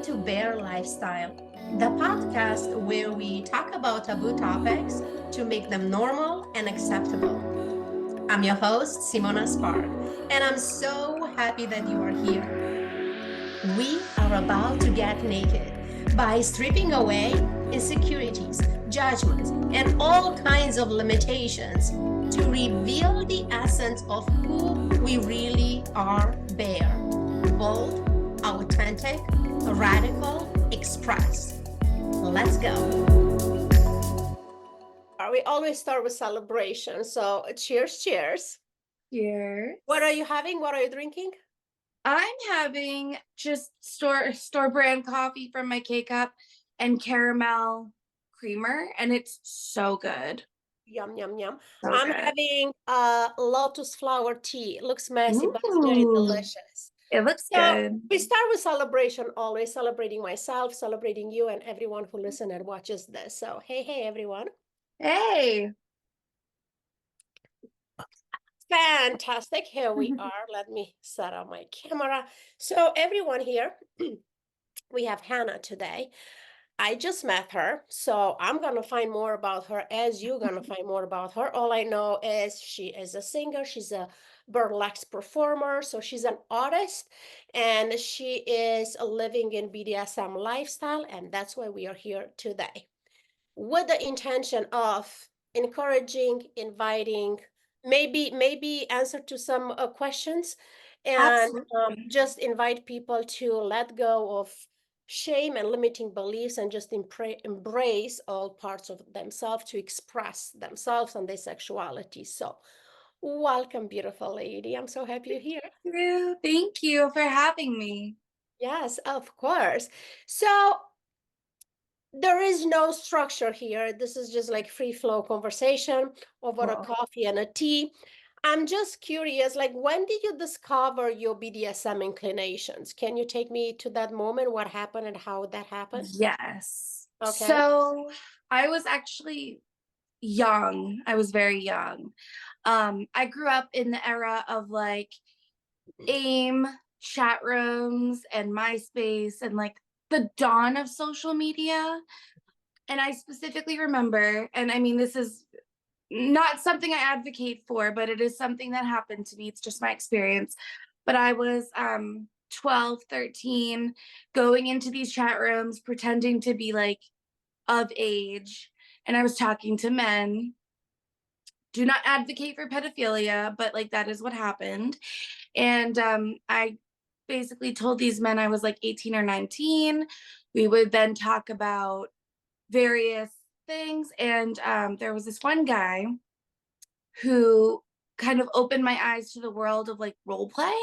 to Bear Lifestyle, the podcast where we talk about taboo topics to make them normal and acceptable. I'm your host, Simona Spark, and I'm so happy that you are here. We are about to get naked by stripping away insecurities, judgments, and all kinds of limitations to reveal the essence of who we really are, Bear. Bold, authentic, radical, express. Let's go. We always start with celebration. So cheers, cheers. Cheers. What are you having? What are you drinking? I'm having just store brand coffee from my K-Cup and caramel creamer, and it's so good. Yum, yum, yum. So I'm good. having lotus flower tea. It looks messy, but it's very Ooh, delicious. it looks So good. we start with celebration, always celebrating myself, celebrating you and everyone who listens and watches this. So hey, everyone. Hey. Fantastic. Here we are. Let me set up my camera. So everyone here, we have Hannah today. I just met her, so I'm going to find more about her as you're going to find more about her. All I know is she is a singer. She's a burlesque performer. So she's an artist and she is living in BDSM lifestyle. And that's why we are here today with the intention of encouraging, inviting, maybe answer to some questions and Absolutely. just invite people to let go of shame and limiting beliefs and just embrace all parts of themselves to express themselves and their sexuality. So welcome, beautiful lady. I'm so happy you're here. Thank you for having me. Yes, of course. So there is no structure here. This is just like free flow conversation over a Cool. coffee and a tea. I'm just curious, like when did you discover your BDSM inclinations? Can you take me to that moment? What happened and how that happened? Yes. Okay. So I was actually young. I was very young. I grew up in the era of like AIM chat rooms and MySpace and like the dawn of social media. And I specifically remember, and I mean, this is not something I advocate for, but it is something that happened to me. It's just my experience. But I was 12, 13, going into these chat rooms, pretending to be like of age. And I was talking to men. Do not advocate for pedophilia, but like that is what happened. And I basically told these men I was like 18 or 19. We would then talk about various things. And there was this one guy who kind of opened my eyes to the world of like role play.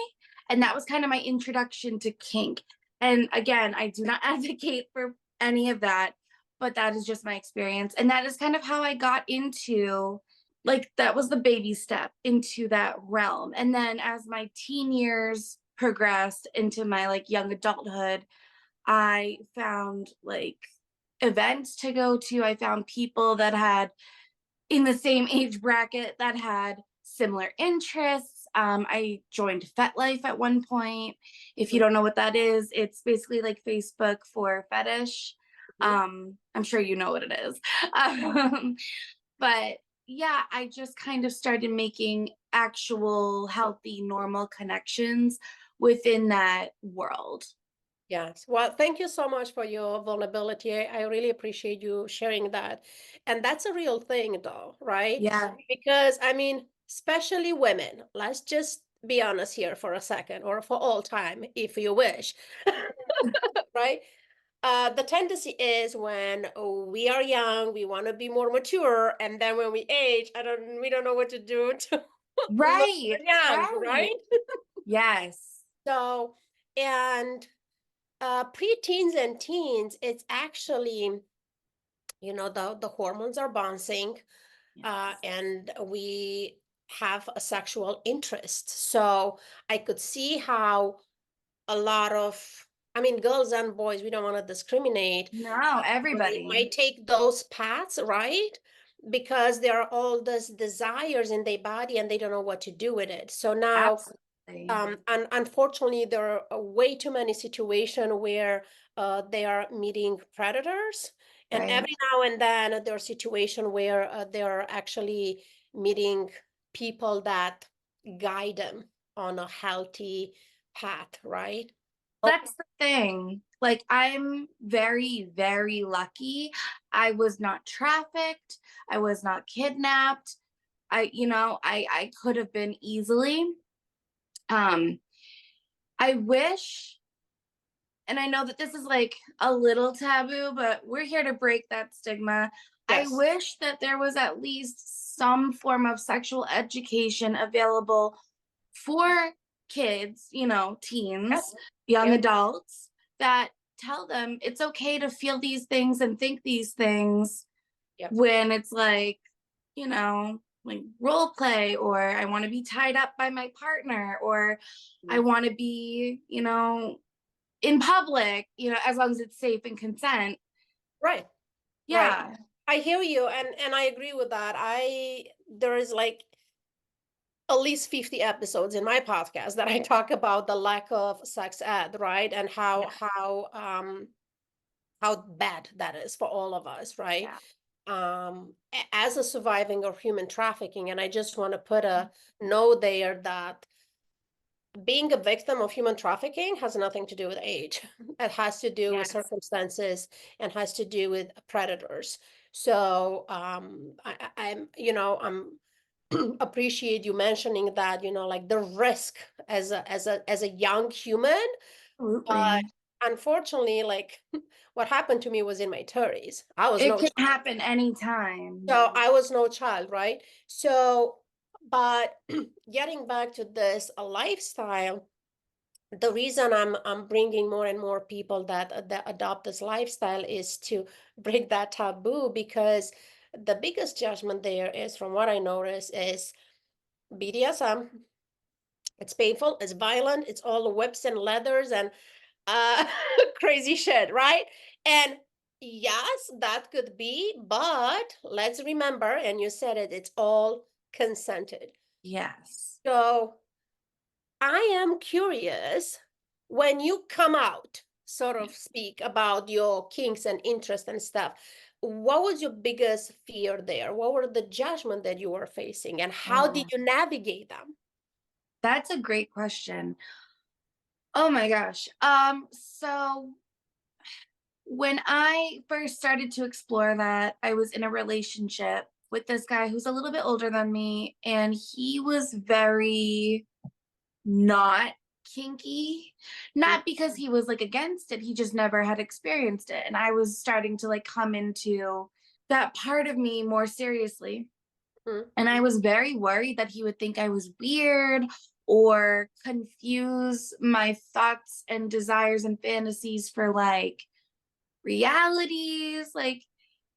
And that was kind of my introduction to kink. And again, I do not advocate for any of that, but that is just my experience. And that is kind of how I got into like that was the baby step into that realm. And then as my teen years progressed into my like young adulthood, I found like events to go to. I found people that had in the same age bracket that had similar interests. I joined FetLife at one point. If you don't know what that is, it's basically like Facebook for fetish. I'm sure you know what it is. But yeah, I just kind of started making actual healthy, normal connections within that world. Yes. Well, thank you so much for your vulnerability. I really appreciate you sharing that. And that's a real thing, though, right? Yeah, Because, I mean, especially women, let's just be honest here for a second, or for all time, if you wish, right? The tendency is when we are young, we want to be more mature, and then when we age, we don't know what to do to look right, young, right. right? Yes. So, and preteens and teens, it's actually, the hormones are bouncing, Yes. and we have a sexual interest. So I could see how a lot of, I mean, girls and boys, we don't want to discriminate, No, everybody. might take those paths, right? Because there are all those desires in their body and they don't know what to do with it. So now Absolutely. and unfortunately, there are way too many situations where they are meeting predators, and Right. every now and then there are situations where they are actually meeting people that guide them on a healthy path, right? That's the thing. Like, I'm very, very lucky. I was not trafficked. I was not kidnapped. I could have been easily. Um, I wish, and I know that this is like a little taboo, but we're here to break that stigma. I Yes. wish that there was at least some form of sexual education available for kids, Yep. teens, young Yep. adults, that tell them it's okay to feel these things and think these things Yep. when it's like role play, or I want to be tied up by my partner, or I Mhm. want to be, in public, as long as it's safe and consent. Right. Right. Yeah. I hear you, and I agree with that. There is like at least 50 episodes in my podcast that I talk about the lack of sex ed, right? And Yeah. how bad that is for all of us, right? Yeah. As a surviving of human trafficking, and I just want to put a note there that being a victim of human trafficking has nothing to do with age. It has to do with Yes. circumstances and has to do with predators. So I'm appreciate you mentioning that, like the risk as a young human. But Absolutely. unfortunately, like what happened to me was in my 30s. It can happen anytime. So I was no child, right? So, but getting back to this lifestyle, the reason I'm bringing more and more people that adopt this lifestyle is to break that taboo, because the biggest judgment there is, from what I notice, is BDSM. It's painful, it's violent, it's all whips and leathers and uh crazy shit, right? And yes, that could be, but let's remember, and you said it, it's all consented. Yes. So I am curious, when you come out, sort of speak about your kinks and interest and stuff, what was your biggest fear there? What were the judgment that you were facing, and how did Oh, you navigate them? that's a great question. Oh my gosh. So when I first started to explore that, I was in a relationship with this guy who's a little bit older than me, and he was very not kinky. Mhm, Not because he was like against it, he just never had experienced it. And I was starting to like come into that part of me more seriously. mhm, And I was very worried that he would think I was weird or confuse my thoughts and desires and fantasies for like realities. Like,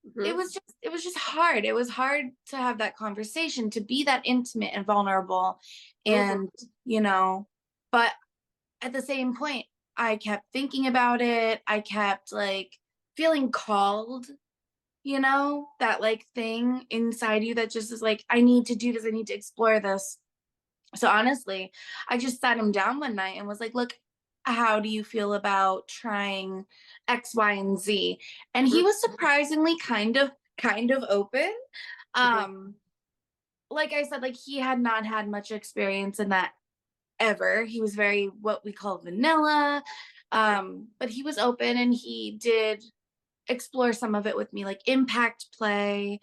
mhm, it was just hard. It was hard to have that conversation, to be that intimate and vulnerable. mhm. And, you know, but at the same point, I kept thinking about it. I kept like feeling called, that like thing inside you that just is like, I need to do this. I need to explore this. So honestly, I just sat him down one night and was like, look, how do you feel about trying X, Y, and Z? And he Mhm, was surprisingly kind of open. mhm, Um, like I said, like he had not had much experience in that ever. He was very what we call vanilla. But he was open and he did explore some of it with me, like impact play,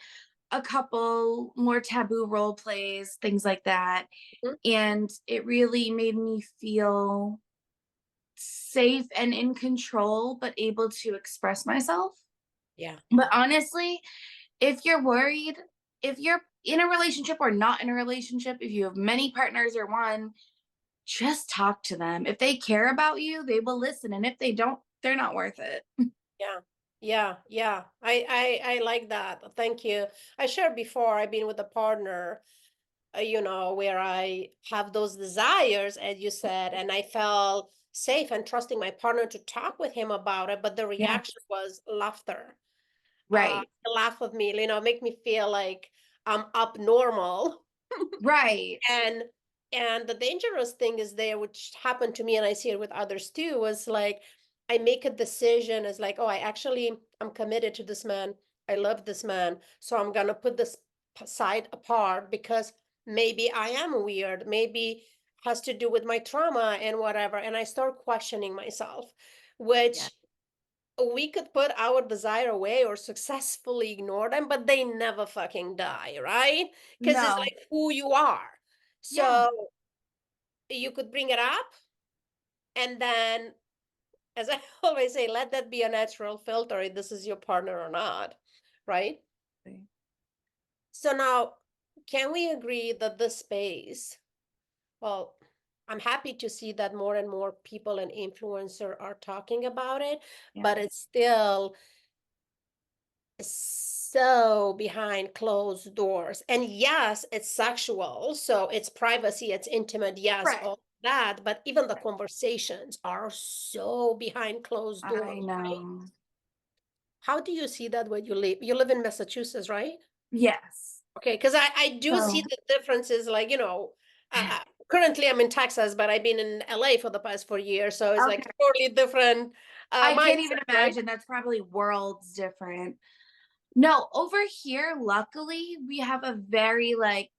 a couple more taboo role plays, things like that. mhm. And it really made me feel safe and in control, but able to express myself. Yeah. But honestly, if you're worried, if you're in a relationship or not in a relationship, if you have many partners or one, just talk to them. If they care about you, they will listen. And if they don't, they're not worth it. Yeah. Yeah. Yeah. I like that. Thank you. I shared before, I've been with a partner, where I have those desires, as you said, and I felt safe and trusting my partner to talk with him about it, but the Yeah. reaction was laughter. Right. Laugh with me, make me feel like I'm abnormal. Right. And And the dangerous thing is there, which happened to me, and I see it with others too, was like I make a decision as like, oh, I'm committed to this man. I love this man. So I'm gonna put this side apart because maybe I am weird, maybe has to do with my trauma and whatever. And I start questioning myself, Yeah. which we could put our desire away or successfully ignore them, but they never fucking die, right? Because it's No. like who you are. Yeah. So you could bring it up, and then, as I always say, let that be a natural filter if this is your partner or not, right? So now, can we agree that this space, well, I'm happy to see that more and more people and influencer are talking about it, Yeah. but it's still so behind closed doors. And yes, it's sexual, so it's privacy, it's intimate, yes, Right. all that, but even the conversations are so behind closed I doors, right? know. How do you see that where you live? You live in Massachusetts, right? Yes. Okay, because I do see So the differences, like, currently I'm in Texas, but I've been in LA for the past 4 years, so it's like okay. totally different I can't even mindset, right? imagine. That's probably worlds different. No, over here, luckily, we have a very like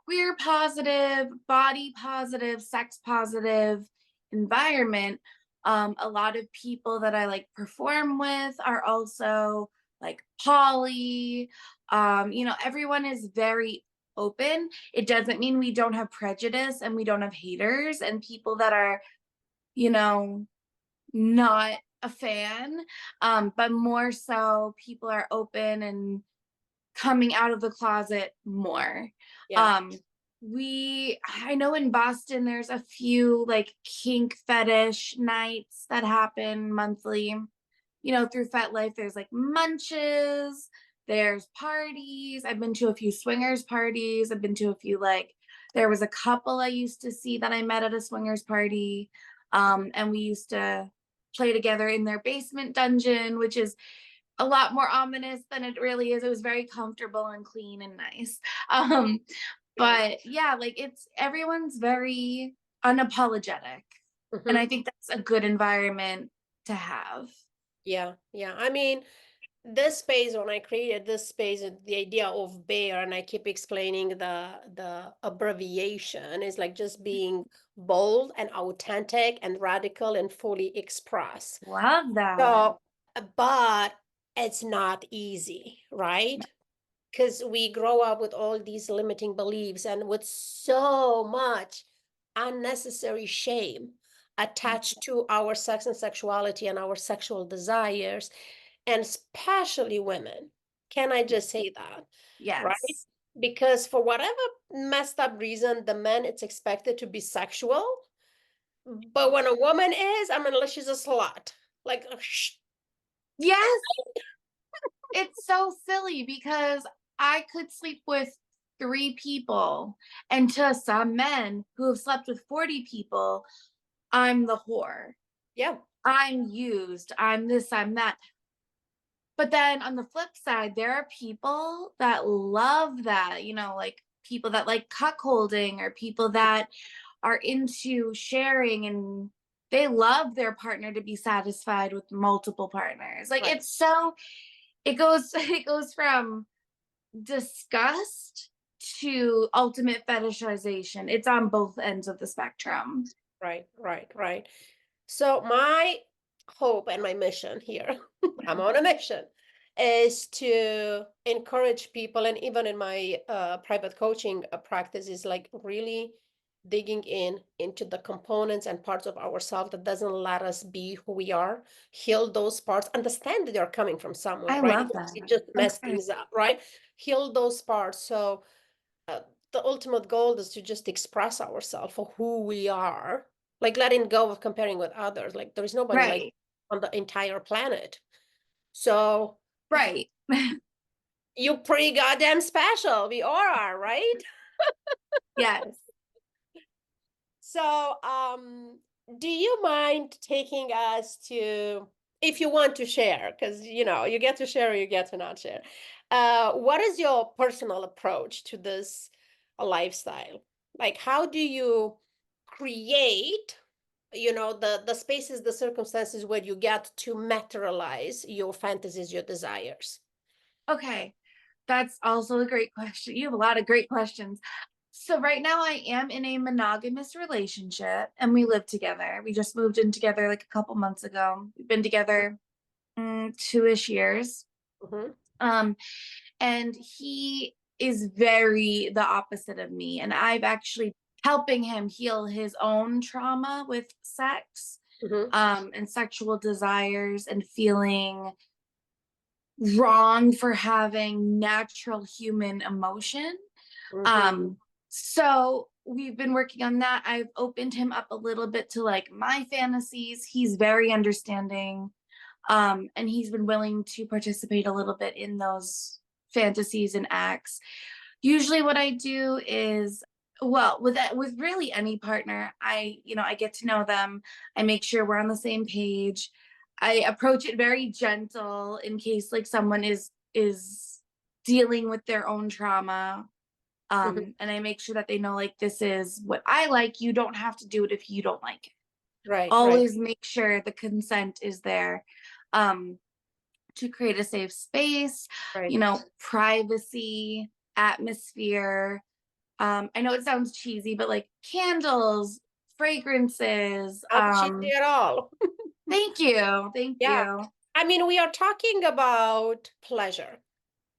queer positive, body positive, sex positive environment. A lot of people that I like perform with are also like poly. Everyone is very open. It doesn't mean we don't have prejudice and we don't have haters and people that are, you know, not a fan. But more so people are open and coming out of the closet more. Yeah, Um, I know in Boston, there's a few like kink fetish nights that happen monthly. Through Fet Life, there's like munches, there's parties. I've been to a few swingers parties. I've been to a few there was a couple I used to see that I met at a swingers party. And we used to play together in their basement dungeon, which is a lot more ominous than it really is. It was very comfortable and clean and nice. Um, right. but yeah, like it's everyone's very unapologetic. And I Mhm. think that's a good environment to have. Yeah, yeah. I mean, this space, when I created this space, the idea of bear, and I keep explaining the abbreviation is like just being bold and authentic and radical and fully express. Love that. So, but it's not easy, right? Because we grow up with all these limiting beliefs and with so much unnecessary shame attached to our sex and sexuality and our sexual desires, and especially women. Can I just say that? Right? Yes. Because for whatever messed up reason, the men, it's expected to be sexual. But when a woman is, I mean, unless she's a slut, like, Yes. It's so silly because I could sleep with 3 people, and to some men who have slept with 40 people, I'm the whore. yeah, I'm used. I'm this, I'm that. But then on the flip side, there are people that love that, like people that like cuckolding or people that are into sharing and they love their partner to be satisfied with multiple partners. Like right. it goes from disgust to ultimate fetishization. It's on both ends of the spectrum. Right, right, right. So my hope and my mission here, I'm on a mission, is to encourage people, and even in my private coaching practice, is like really digging into the components and parts of ourselves that doesn't let us be who we are, heal those parts, understand that they're coming from somewhere, I right? love that. It just mess Okay. things up, right? Heal those parts. So uh, the ultimate goal is to just express ourselves for who we are, like letting go of comparing with others. Like there is nobody like Right. on the entire planet. So Right. you pretty goddamn special. We all are, right? Yes. So do you mind taking us to, if you want to share, because you get to share or you get to not share. What is your personal approach to this lifestyle? Like, how do you create, the spaces, the circumstances where you get to materialize your fantasies, your desires? Okay, that's also a great question. You have a lot of great questions. So right now I am in a monogamous relationship and we live together. We just moved in together like a couple months ago. We've been together 2-ish years. Hmm. Um, and he is very the opposite of me. And I've actually helping him heal his own trauma with sex, Hmm. and sexual desires and feeling wrong for having natural human emotion. Hmm. Um, so we've been working on that. I've opened him up a little bit to like my fantasies. He's very understanding. And he's been willing to participate a little bit in those fantasies and acts. Usually what I do is, well, with really any partner, I get to know them. I make sure we're on the same page. I approach it very gentle in case like someone is dealing with their own trauma. Hmm. And I make sure that they know like this is what I like. You don't have to do it if you don't like it. Right, right, Always make sure the consent is there. Um, to create a safe space, right. privacy, atmosphere. I know it sounds cheesy, but like candles, fragrances. Not cheesy at all. Thank you. Thank Yeah. you. I mean, we are talking about pleasure.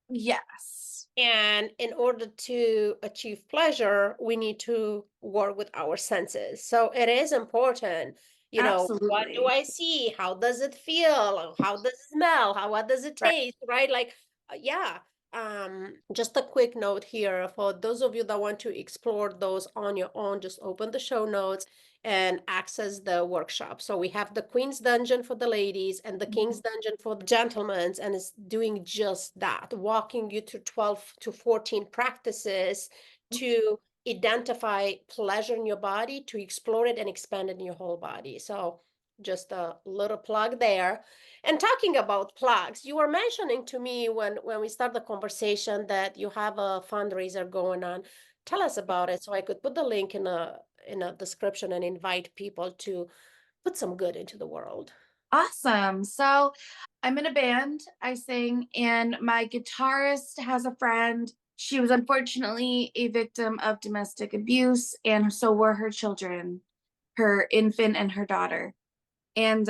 Yes, And in order to achieve pleasure, we need to work with our senses. So it is important, what do absolutely. I see? How does it feel? How does it smell? What does it Right. taste? Right? Like, yeah. Just a quick note here for those of you that want to explore those on your own, just open the show notes and access the workshop. So we have the Queen's Dungeon for the ladies and the King's Mhm. Dungeon for the gentlemen, and it's doing just that, walking you through 12 to 14 practices to identify pleasure in your body, to explore it and expand it in your whole body. So just a little plug there. And talking about plugs, you were mentioning to me when we start the conversation that you have a fundraiser going on. Tell us about it so I could put the link in a description and invite people to put some good into the world. Awesome. So I'm in a band, I sing, and my guitarist has a friend. She was unfortunately a victim of domestic abuse, and so were her children, her infant and her daughter. And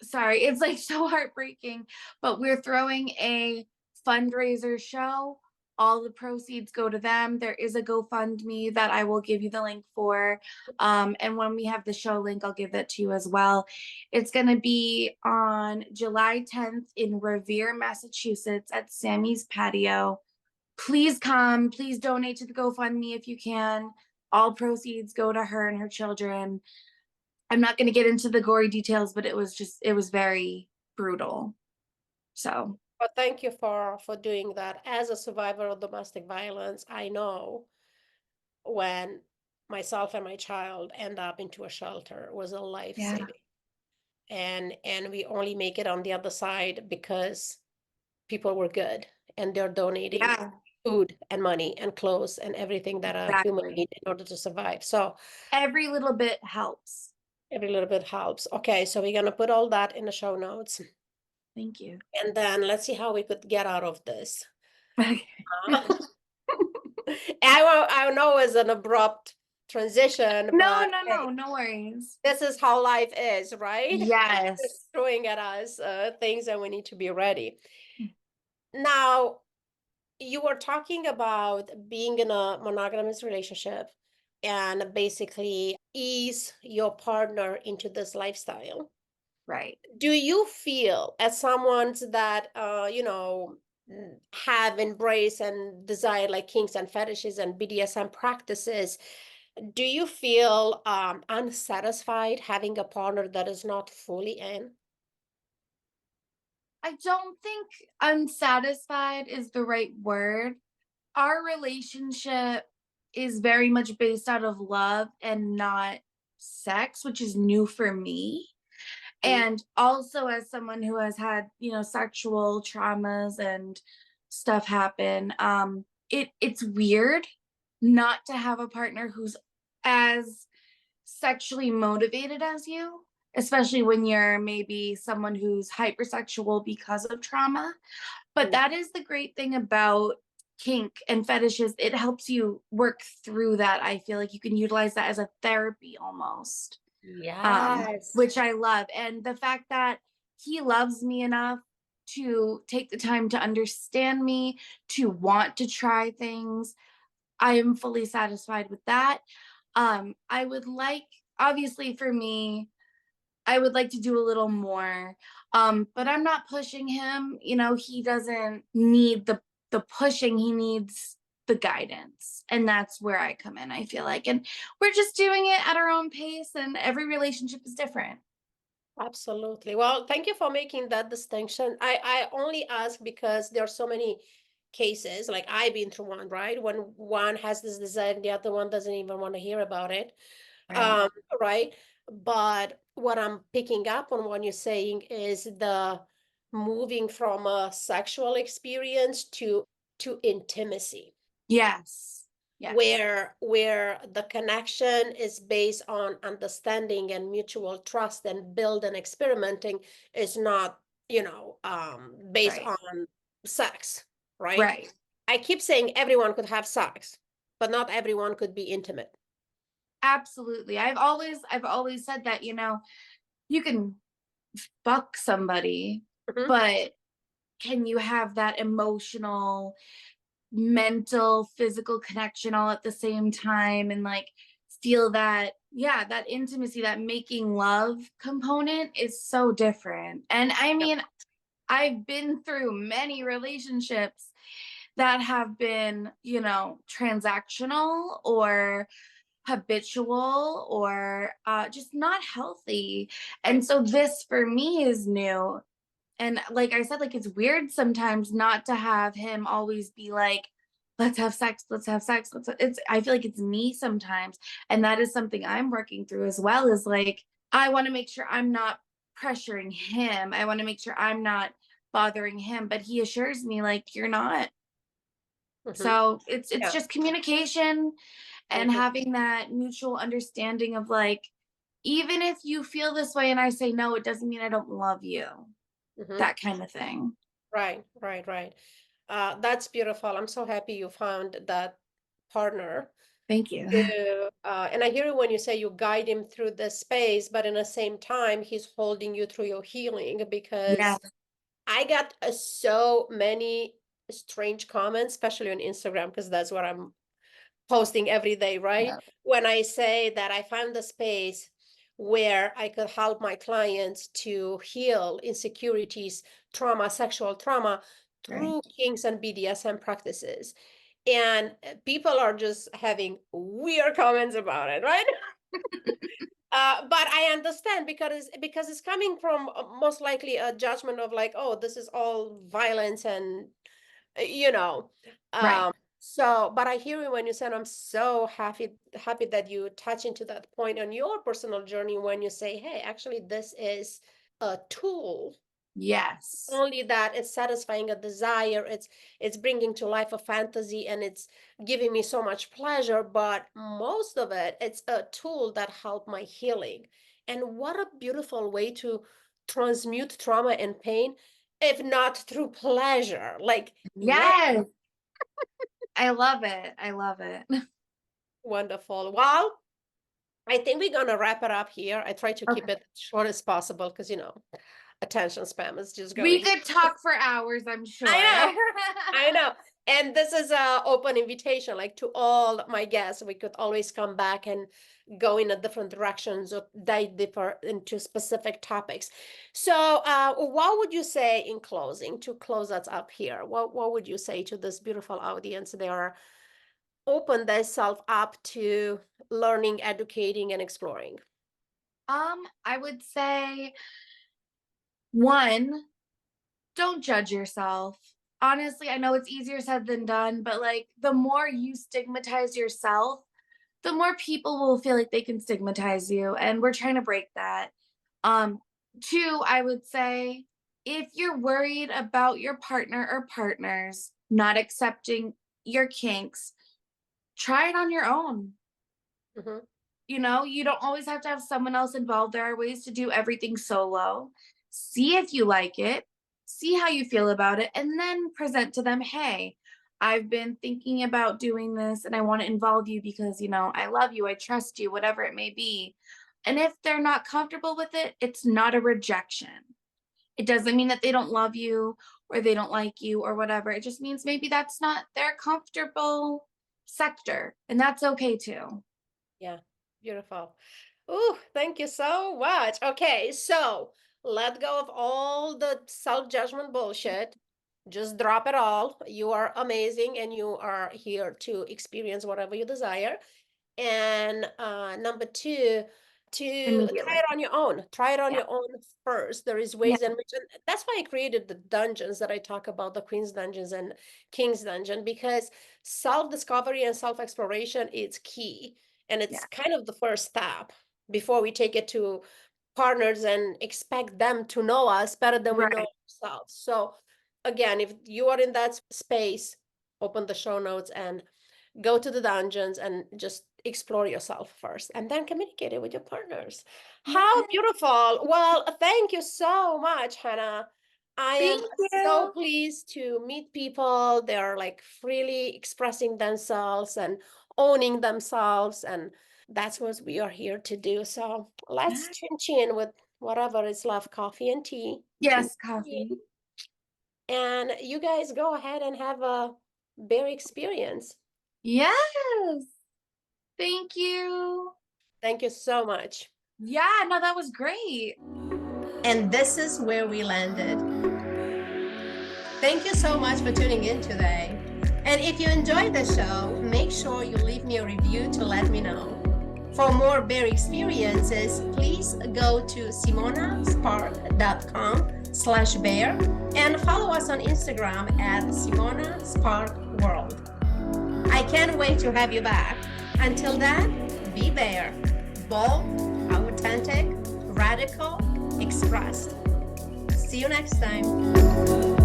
sorry, it's like so heartbreaking, but we're throwing a fundraiser show. All the proceeds go to them. There is a GoFundMe that I will give you the link for. And when we have the show link, I'll give that to you as well. It's going to be on July 10th in Revere, Massachusetts at Sammy's Patio. Please come. Please donate to the GoFundMe if you can. All proceeds go to her and her children. I'm not going to get into the gory details, but it was very brutal. So, But thank you for doing that. As a survivor of domestic violence, I know when myself and my child end up into a shelter, it was a life yeah. saving. And we only make it on the other side because people were good and they're donating Yeah, food and money and clothes and everything that a human exactly. needs in order to survive. So Every little bit helps. every little bit helps. Okay, so we're gonna put all that in the show notes. Thank you. And then let's see how we could get out of this. Okay. Uh, I know it's an abrupt transition, No, but no, hey, no, no worries. this is how life is, right? It's Yes. throwing at us things that we need to be ready. Now, you were talking about being in a monogamous relationship and basically ease your partner into this lifestyle. Right. Do you feel, as someone that have embraced and desire like kinks and fetishes and BDSM practices, do you feel unsatisfied having a partner that is not fully in? I don't think unsatisfied is the right word. Our relationship is very much based out of love and not sex, which is new for me. Mm. And also as someone who has had sexual traumas and stuff happen, it's weird not to have a partner who's as sexually motivated as you, especially when you're maybe someone who's hypersexual because of trauma. But Mm. that is the great thing about kink and fetishes. It helps you work through that. I feel like you can utilize that as a therapy almost, Yes. which I love. And the fact that he loves me enough to take the time to understand me, to want to try things, I am fully satisfied with that. I would like, obviously for me, I would like to do a little more. But I'm not pushing him. You know, he doesn't need the pushing, he needs the guidance. And that's where I come in, I feel like. And we're just doing it at our own pace, and every relationship is different. Absolutely. Well, thank you for making that distinction. I only ask because there are so many cases, like I've been through one, right? When one has this desire and the other one doesn't even want to hear about it. Right. Um, right. But what I'm picking up on what you're saying is the moving from a sexual experience to intimacy, Yes. Yes. where the connection is based on understanding and mutual trust and build and experimenting, is not, based Right. on sex, right? Right. I keep saying everyone could have sex, but not everyone could be intimate. Absolutely. I've always said that, you can fuck somebody, Mhm. but can you have that emotional, mental, physical connection all at the same time, and like feel that, yeah, that intimacy, that making love component is so different. And I Yep. mean, I've been through many relationships that have been, transactional or habitual or just not healthy. And Right. so this for me is new. And like I said, like it's weird sometimes not to have him always be like, let's have sex, let's have sex. It's, I feel like it's me sometimes. And that is something I'm working through as well, is like, I want to make sure I'm not pressuring him. I want to make sure I'm not bothering him, but he assures me like you're not. Mhm. So it's Yeah. just communication and Mhm. having that mutual understanding of like, even if you feel this way and I say no, it doesn't mean I don't love you. Mhm. That kind of thing. Right, right, right. That's beautiful. I'm so happy you found that partner. Thank you. And I hear you when you say you guide him through the space, but in the same time, he's holding you through your healing, Yeah. because I got so many strange comments, especially on Instagram, because that's what I'm posting every day, right? Yeah. When I say that I found a space where I could help my clients to heal insecurities, trauma, sexual trauma Right. through kinks and BDSM practices. And people are just having weird comments about it, right? But I understand, because it's coming from most likely a judgment of like, oh, this is all violence and uh, you know Right. um but I hear you when you said, I'm so happy that you touch into that point on your personal journey, when you say, hey, actually this is a tool, Yes. only that it's satisfying a desire, it's bringing to life a fantasy, and it's giving me so much pleasure, but most of it, it's a tool that helped my healing. And what a beautiful way to transmute trauma and pain, if not through pleasure. Like, yeah. Yes. I love it. I love it. Wonderful. Well, I think we're gonna wrap it up here. I try to keep Okay. it short as possible, because attention spam is just We going. could talk for hours, I'm I sure. know. I know. And this is a open invitation, like, to all my guests. We could always come back and go in a different directions, or dive deeper into specific topics. So, what would you say in closing, to close us up here? What would you say to this beautiful audience? They are open themselves up to learning, educating, and exploring. I would say, one, don't judge yourself. Honestly, I know it's easier said than done, but like the more you stigmatize yourself, the more people will feel like they can stigmatize you. And we're trying to break that. Um, Two, I would say, if you're worried about your partner or partners not accepting your kinks, try it on your own. Mhm. You know, you don't always have to have someone else involved. There are ways to do everything solo. See if you like it, see how you feel about it, and then present to them, hey, I've been thinking about doing this and I want to involve you because, you know, I love you, I trust you, whatever it may be. And if they're not comfortable with it, it's not a rejection. It doesn't mean that they don't love you or they don't like you or whatever. It just means maybe that's not their comfortable sector, and that's okay too. Yeah, beautiful. Ooh, thank you so much. Okay, so let go of all the self-judgment bullshit. Just drop it all. You are amazing and you are here to experience whatever you desire. And number two, to try Immediately. it on your own. Try it on Yeah. your own first. There is Yeah. ways in which, and that's why I created the dungeons that I talk about, the Queen's Dungeons and King's Dungeon, because self-discovery and self-exploration is key. And Yeah. it's kind of the first step before we take it to partners and expect them to know us better than we know Right. ourselves. So again, if you are in that space, open the show notes and go to the dungeons and just explore yourself first and then communicate it with your partners. How Okay. beautiful. Well, thank you so much, Hannah. I am Thank so you. pleased to meet people. They're like freely expressing themselves and owning themselves. And that's what we are here to do. So let's chin with whatever is left, coffee and tea. Yes, coffee. And you guys go ahead and have a bear experience. Yes. Thank you. Thank you so much. Yeah, no, that was great. And this is where we landed. Thank you so much for tuning in today. And if you enjoyed the show, make sure you leave me a review to let me know. For more bear experiences, please go to simonaspark.com/bear and follow us on Instagram at simonasparkworld. I can't wait to have you back. Until then, be bear, bold, authentic, radical, expressed. See you next time.